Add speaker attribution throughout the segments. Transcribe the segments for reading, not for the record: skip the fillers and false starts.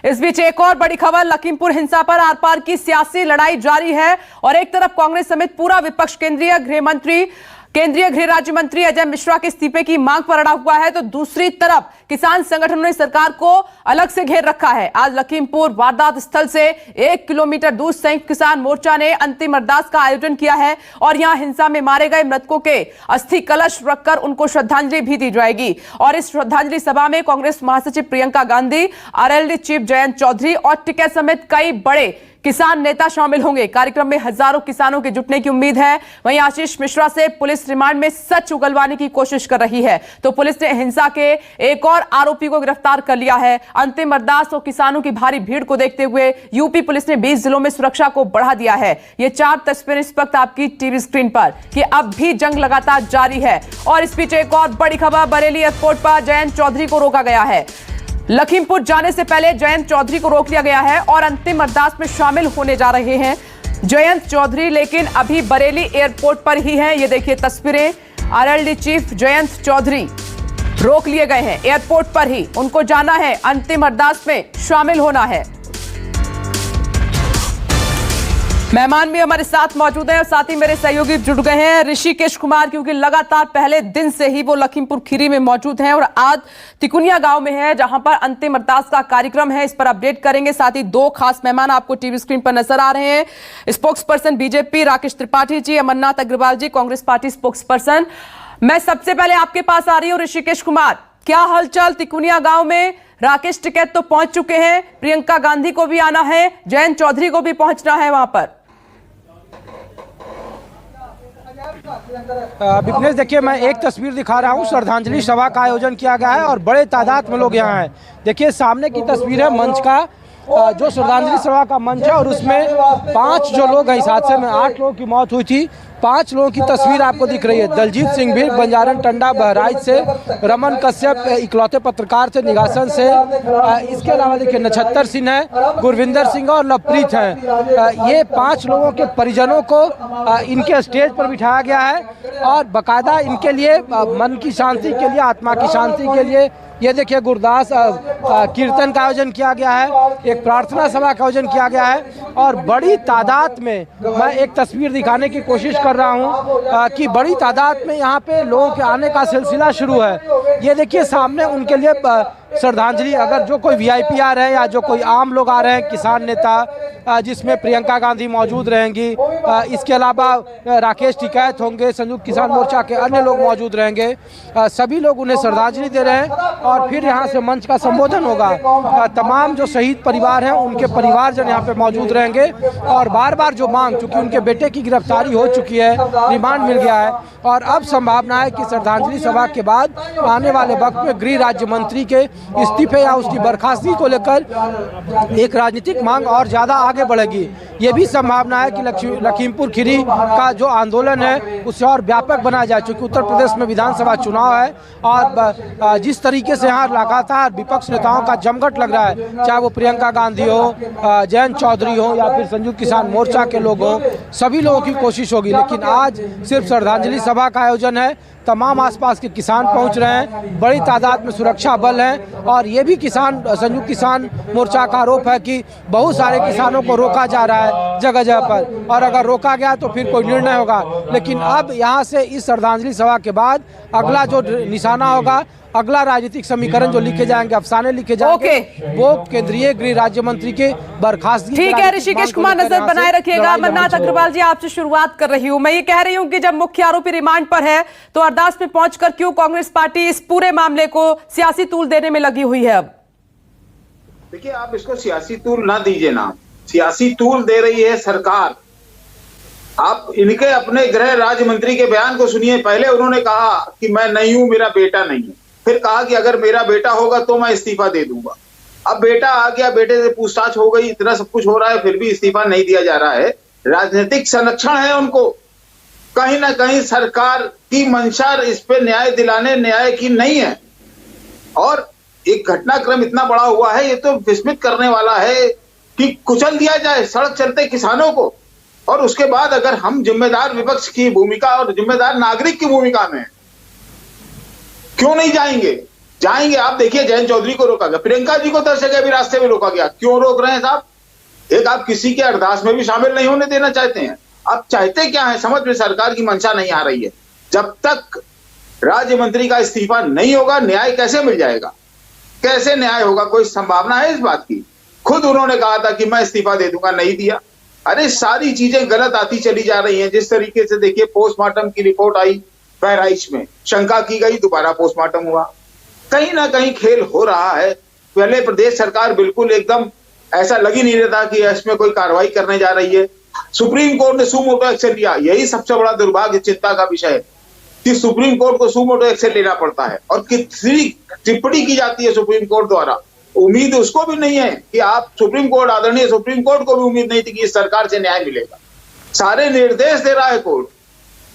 Speaker 1: इस बीच एक और बड़ी खबर, लखीमपुर हिंसा पर आर पार की सियासी लड़ाई जारी है और एक तरफ कांग्रेस समेत पूरा विपक्ष केंद्रीय गृह राज्य मंत्री अजय मिश्रा के इस्तीफे की मांग पर अड़ा हुआ है, तो दूसरी तरफ किसान संगठनों ने सरकार को अलग से घेर रखा है। आज लखीमपुर वारदात स्थल से 1 किलोमीटर दूर संयुक्त किसान मोर्चा ने अंतिम अरदास का आयोजन किया है और यहां हिंसा में मारे गए मृतकों के अस्थि कलश रखकर उनको श्रद्धांजलि भी दी जाएगी। और इस श्रद्धांजलि सभा में कांग्रेस महासचिव प्रियंका गांधी, आरएलडी चीफ जयंत चौधरी और टिकैत समेत कई बड़े किसान नेता शामिल होंगे। कार्यक्रम में हजारों किसानों के जुटने की उम्मीद है। वहीं आशीष मिश्रा से पुलिस रिमांड में सच उगलवाने की कोशिश कर रही है, तो पुलिस ने हिंसा के एक और आरोपी को गिरफ्तार कर लिया है। अंतिम अरदास और किसानों की भारी भीड़ को देखते हुए यूपी पुलिस ने 20 जिलों में सुरक्षा को बढ़ा दिया है। ये 4 तस्वीरें इस वक्त आपकी टीवी स्क्रीन पर कि अब भी जंग लगातार जारी है। और इस बीच एक और बड़ी खबर, बरेली एयरपोर्ट पर जयंत चौधरी को रोका गया है। लखीमपुर जाने से पहले जयंत चौधरी को रोक लिया गया है और अंतिम अरदास में शामिल होने जा रहे हैं जयंत चौधरी, लेकिन अभी बरेली एयरपोर्ट पर ही हैं। ये देखिए तस्वीरें, आरएलडी चीफ जयंत चौधरी रोक लिए गए हैं एयरपोर्ट पर ही, उनको जाना है, अंतिम अरदास में शामिल होना है। मेहमान भी हमारे साथ मौजूद हैं और साथ ही मेरे सहयोगी जुड़ गए हैं, ऋषिकेश कुमार, क्योंकि लगातार पहले दिन से ही वो लखीमपुर खीरी में मौजूद हैं और आज तिकुनिया गांव में है जहां पर अंतिम अरदास का कार्यक्रम है। इस पर अपडेट करेंगे। साथ ही 2 खास मेहमान आपको टीवी स्क्रीन पर नजर आ रहे हैं, spokesperson BJP Rakesh Tripathi ji, Amarnath Agarwal ji Congress party spokesperson. मैं सबसे पहले आपके पास आ रही हूँ ऋषिकेश कुमार, क्या हलचल तिकुनिया गांव में? राकेश टिकैत तो पहुंच चुके हैं, प्रियंका गांधी को भी आना है, जयंत चौधरी को भी पहुंचना है वहां पर।
Speaker 2: विपनेश देखिए, मैं एक तस्वीर दिखा रहा हूँ, श्रद्धांजलि सभा का आयोजन किया गया है और बड़े तादाद में लोग यहाँ हैं। देखिए सामने की तस्वीर है मंच का, जो श्रद्धांजलि सभा का मंच है और उसमें 5 जो लोग हैं, इस हादसे में 8 लोगों की मौत हुई थी। 5 लोगों की तस्वीर आपको दिख रही है। दलजीत सिंह भी बंजारन टंडा बहराइच से, रमन कश्यप इकलौते पत्रकार थे निगासन से, इसके अलावा देखिए नछत्तर सिंह है, गुरविंदर सिंह और लवप्रीत हैं। ये 5 लोगों के परिजनों को इनके स्टेज पर बिठाया गया है और बाकायदा इनके लिए मन की शांति के लिए, आत्मा की शांति के लिए ये देखिए गुरदास कीर्तन का आयोजन किया गया है, एक प्रार्थना सभा का आयोजन किया गया है और बड़ी तादाद में, मैं एक तस्वीर दिखाने की कोशिश कर रहा हूं कि बड़ी तादाद में यहाँ पे लोगों के आने का सिलसिला शुरू है। ये देखिए सामने उनके लिए श्रद्धांजलि, अगर जो कोई वीआईपी आ रहे हैं या जो कोई आम लोग आ रहे हैं, किसान नेता जिसमें प्रियंका गांधी मौजूद रहेंगी, इसके अलावा राकेश टिकैत होंगे, संयुक्त किसान मोर्चा के अन्य लोग मौजूद रहेंगे, सभी लोग उन्हें श्रद्धांजलि दे रहे हैं और फिर यहाँ से मंच का संबोधन होगा। तमाम जो शहीद परिवार हैं उनके परिवारजन यहाँ पे मौजूद रहेंगे और बार बार जो मांग, चूँकि उनके बेटे की गिरफ्तारी हो चुकी है, रिमांड मिल गया है और अब संभावना है कि श्रद्धांजलि सभा के बाद आने वाले वक्त में गृह राज्य मंत्री के इस्तीफे या उसकी बर्खास्तगी को लेकर एक राजनीतिक मांग और ज़्यादा आगे बढ़ेगी। ये भी संभावना है कि लखीमपुर खीरी का जो आंदोलन है उसे और व्यापक बनाया जाए, क्योंकि उत्तर प्रदेश में विधानसभा चुनाव है और जिस तरीके से यहाँ लगातार विपक्ष नेताओं का जमघट लग रहा है, चाहे वो प्रियंका गांधी हो, जयंत चौधरी हो या फिर संयुक्त किसान मोर्चा के लोग हों, सभी लोगों की कोशिश होगी। लेकिन आज सिर्फ श्रद्धांजलि सभा का आयोजन है, तमाम आसपास के किसान पहुंच रहे हैं, बड़ी तादाद में सुरक्षा बल हैं और ये भी संयुक्त किसान मोर्चा का आरोप है कि बहुत सारे किसानों को रोका जा रहा है जगह जगह पर, और अगर रोका गया तो फिर कोई निर्णय होगा। लेकिन अब यहाँ से इस श्रद्धांजलि सभा के बाद अगला जो निशाना होगा, अगला राजनीतिक समीकरण जो लिखे जाएंगे, अफसाने लिखे जाएंगे, वो केंद्रीय गृह राज्य मंत्री के बर्खास्तगी।
Speaker 1: ठीक है ऋषिकेश कुमार, नजर बनाए रखिएगा। अमरनाथ अग्रवाल जी, आपसे शुरुआत कर रही हूँ। मैं ये कह रही हूँ कि जब मुख्य आरोपी रिमांड पर है तो अरदास में पहुंचकर क्यों कांग्रेस पार्टी इस पूरे मामले को सियासी तूल देने में लगी हुई है? अब
Speaker 3: देखिए, आप इसको सियासी तूल ना दीजिए ना, सियासी तूल दे रही है सरकार। आप इनके अपने गृह राज्य मंत्री के बयान को सुनिए। पहले उन्होंने कहा कि मैं नहीं हूं, मेरा बेटा नहीं है, फिर कहा कि अगर मेरा बेटा होगा तो मैं इस्तीफा दे दूंगा। अब बेटा आ गया, बेटे से पूछताछ हो गई, इतना सब कुछ हो रहा है, फिर भी इस्तीफा नहीं दिया जा रहा है। राजनीतिक संरक्षण है उनको। कहीं ना कहीं सरकार की मंशा इस पे न्याय दिलाने न्याय की नहीं है और एक घटनाक्रम इतना बड़ा हुआ है, ये तो विस्मित करने वाला है कि कुचल दिया जाए सड़क चलते किसानों को। और उसके बाद अगर हम जिम्मेदार विपक्ष की भूमिका और जिम्मेदार नागरिक की भूमिका में क्यों नहीं जाएंगे? जाएंगे। आप देखिए जयंत चौधरी को रोका गया, प्रियंका जी को 10 जगह भी रास्ते में रोका गया। क्यों रोक रहे हैं साहब? एक आप किसी के अरदास में भी शामिल नहीं होने देना चाहते हैं। आप चाहते क्या है? समझ में सरकार की मंशा नहीं आ रही है। जब तक राज्य मंत्री का इस्तीफा नहीं होगा, न्याय कैसे मिल जाएगा? कैसे न्याय होगा? कोई संभावना है इस बात की? खुद उन्होंने कहा था कि मैं इस्तीफा दे दूंगा, नहीं दिया। अरे सारी चीजें गलत आती चली जा रही हैं। जिस तरीके से देखिए पोस्टमार्टम की रिपोर्ट आई बहराइच में, शंका की गई, दोबारा पोस्टमार्टम हुआ। कहीं ना कहीं खेल हो रहा है। पहले प्रदेश सरकार बिल्कुल एकदम ऐसा लग ही नहीं रहा कि इसमें कोई कार्रवाई करने जा रही है। सुप्रीम कोर्ट ने सू मोटो एक्शन लिया। यही सबसे बड़ा दुर्भाग्य चिंता का विषय है कि सुप्रीम कोर्ट को सू मोटो एक्शन लेना पड़ता है और कितनी टिप्पणी की जाती है सुप्रीम कोर्ट द्वारा। उम्मीद उसको भी नहीं है कि आप सुप्रीम कोर्ट, आदरणीय सुप्रीम कोर्ट को भी उम्मीद नहीं थी कि इस सरकार से न्याय मिलेगा। सारे निर्देश दे रहा है कोर्ट।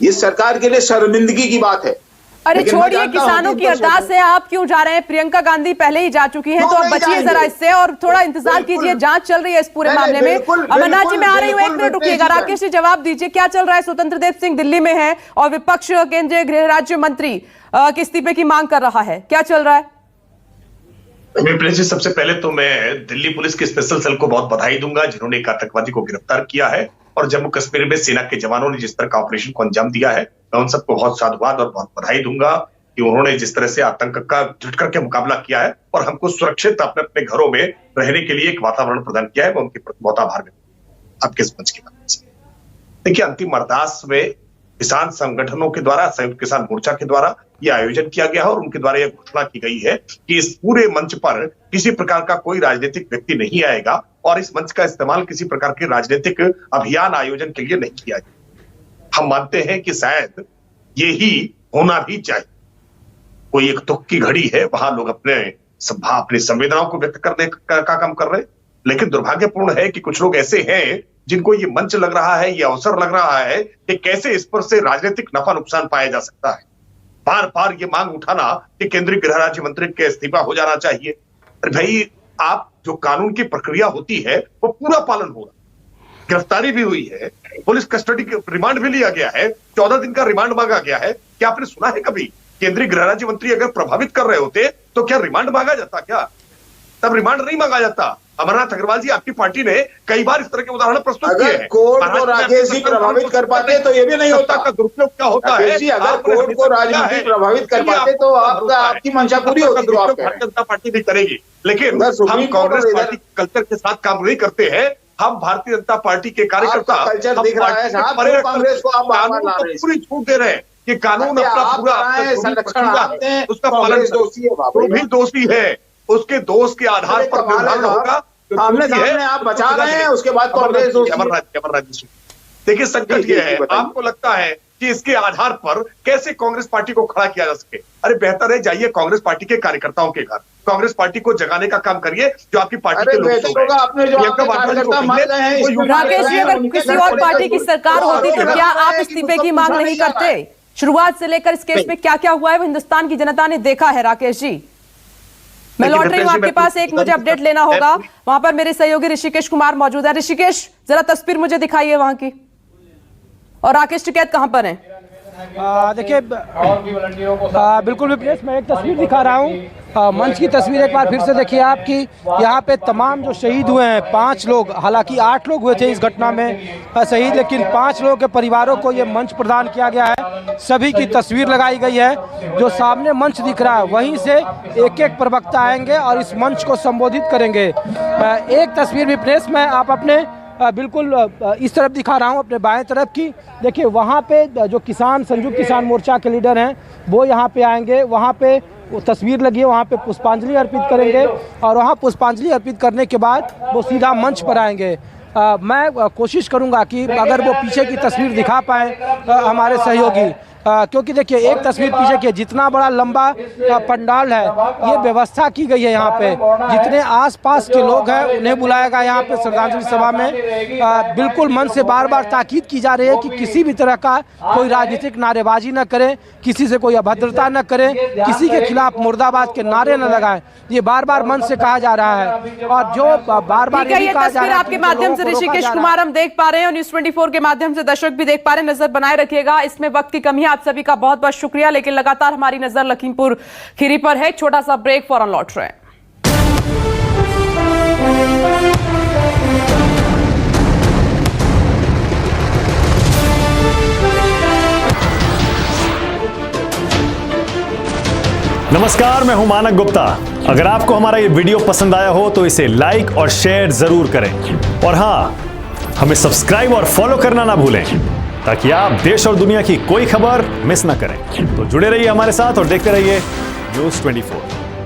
Speaker 3: ये सरकार के लिए शर्मिंदगी की बात है।
Speaker 1: अरे छोड़िए किसानों की अरदास है, आप क्यों जा रहे हैं? प्रियंका गांधी पहले ही जा चुकी हैं, तो अब बचिए जरा इससे और थोड़ा इंतजार कीजिए। जांच चल रही है इस पूरे मामले में। अमरनाथ जी मैं आ रही हूँ, 1 मिनट रुकिएगा। राकेश जी जवाब दीजिए, क्या चल रहा है? स्वतंत्र देव सिंह दिल्ली में है और विपक्ष केंद्रीय गृह राज्य मंत्री के इस्तीफे की मांग कर रहा है, क्या चल रहा है?
Speaker 4: सबसे पहले तो मैं दिल्ली पुलिस के स्पेशल सेल को बहुत बधाई दूंगा जिन्होंने एक आतंकवादी को गिरफ्तार किया है और जम्मू कश्मीर में सेना के जवानों ने जिस तरह का ऑपरेशन को अंजाम दिया है, मैं उन सबको बहुत साधुवाद और बहुत बधाई दूंगा कि उन्होंने जिस तरह से आतंक का जुट करके मुकाबला किया है और हमको सुरक्षित अपने अपने घरों में रहने के लिए एक वातावरण प्रदान किया है। मैं उनके प्रति बहुत आभार व्यक्त करता हूं आपके इस मंच के माध्यम से। देखिए अंतिम अरदास में किसान संगठनों के द्वारा, संयुक्त किसान मोर्चा के द्वारा यह आयोजन किया गया है और उनके द्वारा यह घोषणा की गई है कि इस पूरे मंच पर किसी प्रकार का कोई राजनीतिक व्यक्ति नहीं आएगा और इस मंच का इस्तेमाल किसी प्रकार के राजनीतिक अभियान आयोजन के लिए नहीं किया जाएगा। हम मानते हैं कि शायद ये ही होना भी चाहिए। कोई एक दुख की घड़ी है, वहां लोग अपनी संवेदनाओं को व्यक्त करने का काम कर रहे हैं, लेकिन दुर्भाग्यपूर्ण है कि कुछ लोग ऐसे हैं जिनको ये मंच लग रहा है, ये अवसर लग रहा है कि कैसे इस पर से राजनीतिक नफा नुकसान पाया जा सकता है। बार बार ये मांग उठाना कि केंद्रीय गृह राज्य मंत्री के इस्तीफा हो जाना चाहिए। अरे भाई, आप जो कानून की प्रक्रिया होती है वो पूरा पालन हो रहा। गिरफ्तारी भी हुई है, पुलिस कस्टडी रिमांड भी लिया गया है, 14 दिन का रिमांड मांगा गया है। क्या आपने सुना है कभी केंद्रीय गृह राज्य मंत्री अगर प्रभावित कर रहे होते तो क्या रिमांड मांगा जाता? क्या तब रिमांड नहीं मांगा जाता। अमरनाथ अग्रवाल जी, आपकी पार्टी ने कई बार इस तरह के उदाहरण प्रस्तुत किए हैं।
Speaker 3: कोर्ट को राकेश जी प्रभावित कर पाते तो ये भी नहीं होता।
Speaker 4: का दुरुपयोग क्या होता है?
Speaker 3: अगर कोर्ट को राजनीति प्रभावित कर पाते तो आपकी मंशा पूरी होती।
Speaker 4: भारतीय जनता पार्टी नहीं करेगी, लेकिन हम कांग्रेस पार्टी कल्चर के साथ काम नहीं करते हैं। हम भारतीय जनता पार्टी के कार्यकर्ता
Speaker 3: कल्चर दिख रहा है साहब, कांग्रेस को आप
Speaker 4: पूरी छूट दे रहे हैं कि कानून अपना पूरा
Speaker 3: संरक्षण आते हैं,
Speaker 4: उसका पालन दोषी है, वो भी दोषी है। उसके दोष के आधार पर निर्धारण होगा।
Speaker 3: सामने आप बचा रहे हैं, उसके बाद
Speaker 4: कांग्रेस। देखिए संकट ये है, आपको लगता है कि इसके आधार पर कैसे कांग्रेस पार्टी को खड़ा किया जा सके? अरे बेहतर है जाइए कांग्रेस पार्टी के कार्यकर्ताओं के घर, कांग्रेस पार्टी को जगाने का काम करिए जो आपकी पार्टी के लोग
Speaker 1: राकेश जी, अगर किसी और पार्टी की सरकार होती तो क्या आप इस्तीफे की मांग नहीं करते? शुरुआत से लेकर इस केस में क्या क्या हुआ है वो हिंदुस्तान की जनता ने देखा है। राकेश जी, मैं लौट रही हूँ आपके पास, एक मुझे अपडेट लेना होगा। वहां पर मेरे सहयोगी ऋषिकेश कुमार मौजूद है। ऋषिकेश, जरा तस्वीर मुझे दिखाइए वहां की। और राकेश टिकैत कहां पर है?
Speaker 2: देखिए बिल्कुल विप्रेश, मैं एक तस्वीर दिखा रहा हूँ, मंच की तस्वीर एक बार फिर से देखिए आपकी। यहाँ पे तमाम जो शहीद हुए हैं 5 लोग, हालांकि 8 लोग हुए थे इस घटना में शहीद, लेकिन 5 लोगों के परिवारों को ये मंच प्रदान किया गया है। सभी की तस्वीर लगाई गई है। जो सामने मंच दिख रहा है वहीं से एक एक प्रवक्ता आएंगे और इस मंच को संबोधित करेंगे। एक तस्वीर विप्रेश में आप अपने बिल्कुल इस तरफ दिखा रहा हूँ, अपने बाएं तरफ की। देखिए वहाँ पे जो संयुक्त किसान मोर्चा के लीडर हैं वो यहाँ पे आएंगे। वहाँ पे वो तस्वीर लगी है, वहाँ पे पुष्पांजलि अर्पित करेंगे और वहाँ पुष्पांजलि अर्पित करने के बाद वो सीधा मंच पर आएंगे। मैं कोशिश करूँगा कि अगर वो पीछे की तस्वीर दिखा पाए हमारे सहयोगी, क्योंकि देखिए एक तस्वीर पीछे की, जितना बड़ा लंबा पंडाल है, ये व्यवस्था की गई है। यहाँ पे जितने आसपास के लोग हैं उन्हें बुलाया गया यहाँ पे श्रद्धांजलि सभा में। बिल्कुल मन से बार बार ताकीद की जा रही है कि किसी भी तरह का कोई राजनीतिक नारेबाजी न करें, किसी से कोई अभद्रता न करें, किसी के खिलाफ मुर्दाबाद के नारे न लगाएं। ये बार बार मन से कहा जा रहा है। और जो बार बार
Speaker 1: ये तस्वीर आपके माध्यम से ऋषिकेश कुमार हम देख पा रहे हैं और News 24 के माध्यम से दर्शक भी देख पा रहे हैं। नजर बनाए रखिएगा, इसमें वक्त की कमी आप सभी का बहुत बहुत शुक्रिया। लेकिन लगातार हमारी नजर लखीमपुर खीरी पर है। छोटा सा ब्रेक, फौरन लौट रहे हैं।
Speaker 5: नमस्कार, मैं हूं मानक गुप्ता। अगर आपको हमारा ये वीडियो पसंद आया हो तो इसे लाइक और शेयर जरूर करें, और हां, हमें सब्सक्राइब और फॉलो करना ना भूलें ताकि आप देश और दुनिया की कोई खबर मिस ना करें। तो जुड़े रहिए हमारे साथ और देखते रहिए न्यूज़ 24।